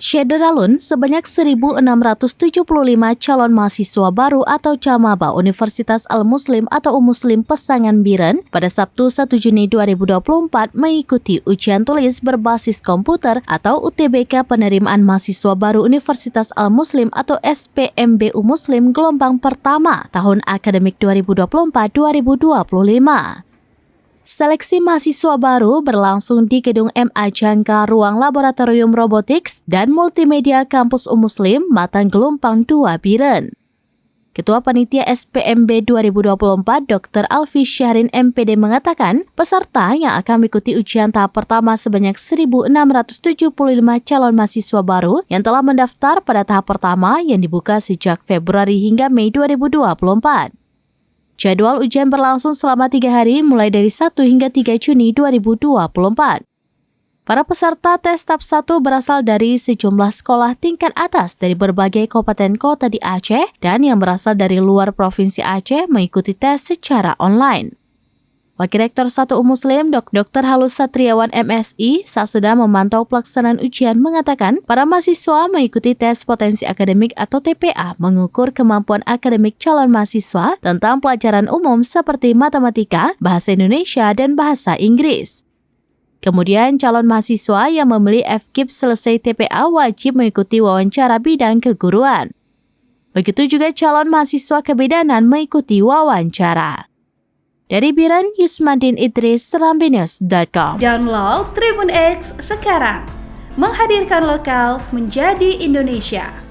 Syederalun, sebanyak 1.675 calon mahasiswa baru atau camaba Universitas Al-Muslim atau Muslim Pesangan Biren pada Sabtu 1 Juni 2024 mengikuti ujian tulis berbasis komputer atau UTBK penerimaan mahasiswa baru Universitas Al-Muslim atau SPMBU Muslim gelombang pertama tahun akademik 2024-2025. Seleksi mahasiswa baru berlangsung di Gedung MA Jangka Ruang Laboratorium Robotics dan Multimedia Kampus Muslim Matang Gelumpang 2 Biren. Ketua Panitia SPMB 2024 Dr. Alfi Syahrin MPD mengatakan peserta yang akan mengikuti ujian tahap pertama sebanyak 1.675 calon mahasiswa baru yang telah mendaftar pada tahap pertama yang dibuka sejak Februari hingga Mei 2024. Jadwal ujian berlangsung selama 3 hari mulai dari 1 hingga 3 Juni 2024. Para peserta tes tahap 1 berasal dari sejumlah sekolah tingkat atas dari berbagai kabupaten kota di Aceh dan yang berasal dari luar Provinsi Aceh mengikuti tes secara online. Wakil Rektor 1 Muslim Dr. Halus Satriawan MSI saat sedang memantau pelaksanaan ujian mengatakan para mahasiswa mengikuti tes potensi akademik atau TPA mengukur kemampuan akademik calon mahasiswa tentang pelajaran umum seperti matematika, bahasa Indonesia, dan bahasa Inggris. Kemudian calon mahasiswa yang membeli FKIP selesai TPA wajib mengikuti wawancara bidang keguruan. Begitu juga calon mahasiswa kebidanan mengikuti wawancara. Dari Biren, Yusmadin Idris, serambinews.com. Download Tribun X sekarang, menghadirkan lokal menjadi Indonesia.